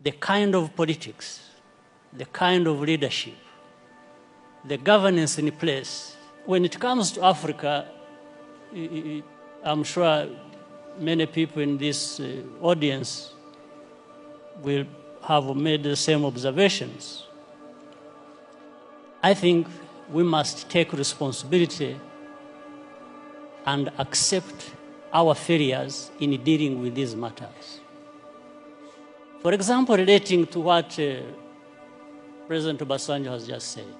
the kind of politics, the kind of leadership, the governance in place. When it comes to Africa, I'm sure many people in this audience will have made the same observations. I think we must take responsibility and accept our failures in dealing with these matters. For example, relating to what President Obasanjo has just said,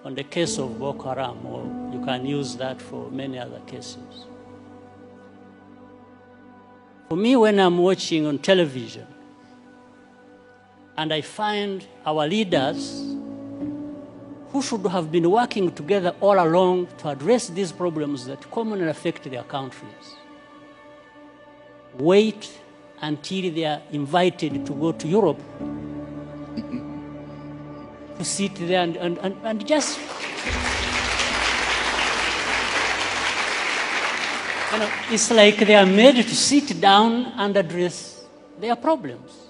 on the case of Boko Haram, or you can use that for many other cases. For me, when I'm watching on television, and I find our leaders who should have been working together all along to address these problems that commonly affect their countries, wait until they are invited to go to Europe to sit there and just, it's like they are made to sit down and address their problems.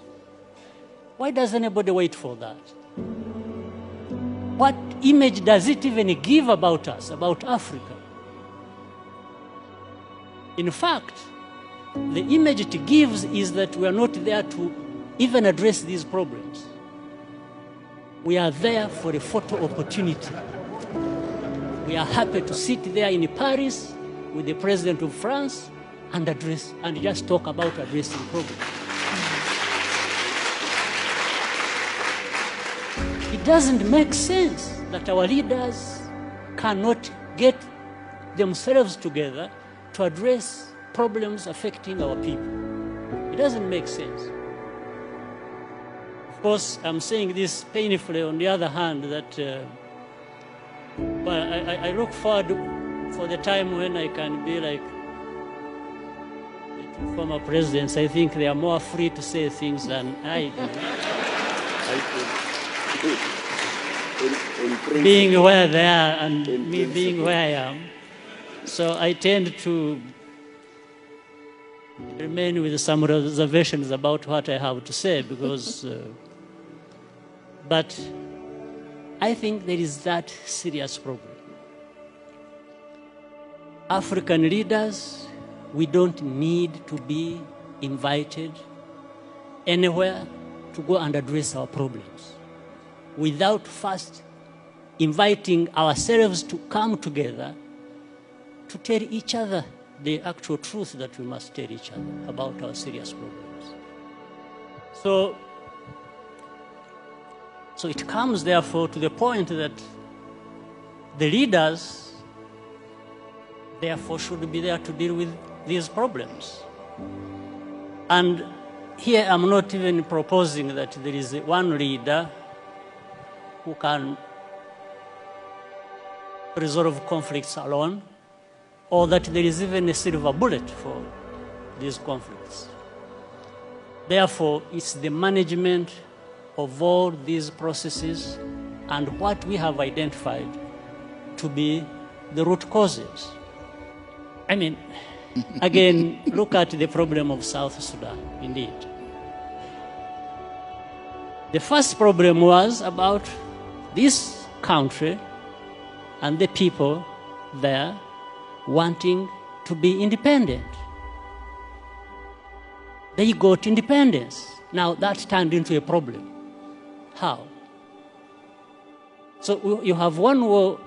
Why does anybody wait for that? What image does it even give about us, about Africa? In fact, the image it gives is that we are not there to even address these problems. We are there for a photo opportunity. We are happy to sit there in Paris with the President of France and address and just talk about addressing problems. It doesn't make sense that our leaders cannot get themselves together to address problems affecting our people. It doesn't make sense. Of course, I'm saying this painfully. On the other hand, that I look forward for the time when I can be like the former presidents. I think they are more free to say things than I do. Being where they are and me being where I am. So I tend to remain with some reservations about what I have to say because, but I think there is that serious problem. African leaders, we don't need to be invited anywhere to go and address our problems without first inviting ourselves to come together to tell each other the actual truth that we must tell each other about our serious problems. So it comes, therefore, to the point that the leaders, therefore, should be there to deal with these problems. And here I'm not even proposing that there is one leader who can resolve conflicts alone, or that there is even a silver bullet for these conflicts. Therefore, it's the management of all these processes and what we have identified to be the root causes. I mean, again, look at the problem of South Sudan, indeed. The first problem was about this country and the people there wanting to be independent. They got independence. Now that turned into a problem. How? So you have one war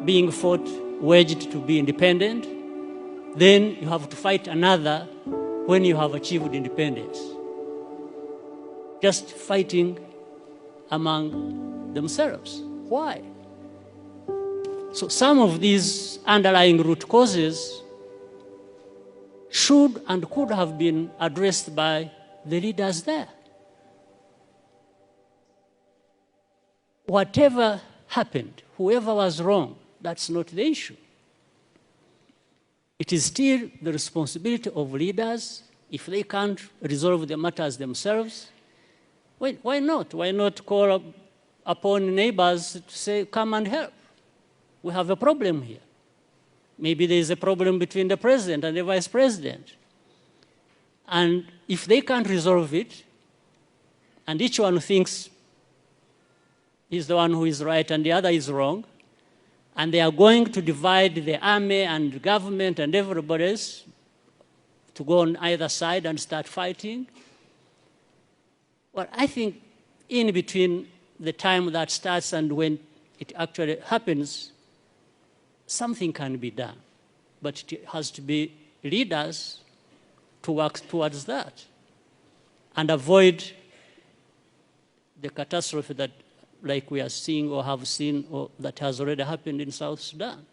being fought, waged to be independent, then you have to fight another when you have achieved independence. Just fighting among themselves. Why? So some of these underlying root causes should and could have been addressed by the leaders there. Whatever happened, whoever was wrong, that's not the issue. It is still the responsibility of leaders. If they can't resolve the matters themselves, why not? Why not call upon neighbors to say, come and help? We have a problem here. Maybe there is a problem between the president and the vice president. And if they can't resolve it, and each one thinks he's the one who is right and the other is wrong, and they are going to divide the army and government and everybody else to go on either side and start fighting. Well, I think in between the time that starts and when it actually happens, something can be done. But it has to be leaders to work towards that and avoid the catastrophe that, like we are seeing or have seen or that has already happened in South Sudan.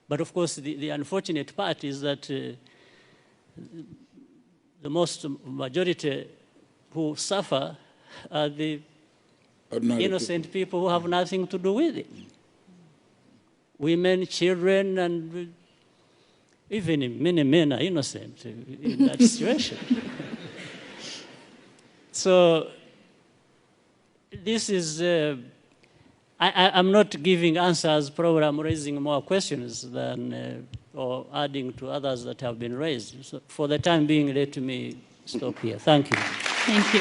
But of course, the unfortunate part is that the most majority who suffer are the innocent people who have nothing to do with it. Women, children, and even many men are innocent in that situation. So this is, I'm not giving answers, probably I'm raising more questions than, or adding to others that have been raised. So for the time being, let me stop here. Thank you. Thank you.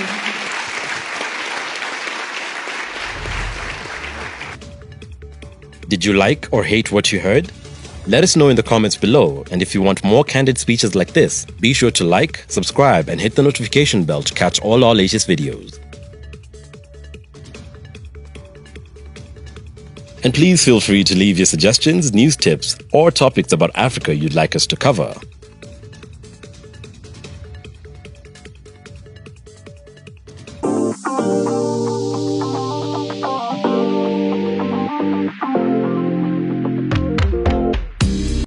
Did you like or hate what you heard? Let us know in the comments below, and if you want more candid speeches like this, be sure to like, subscribe, and hit the notification bell to catch all our latest videos. And please feel free to leave your suggestions, news tips, or topics about Africa you'd like us to cover.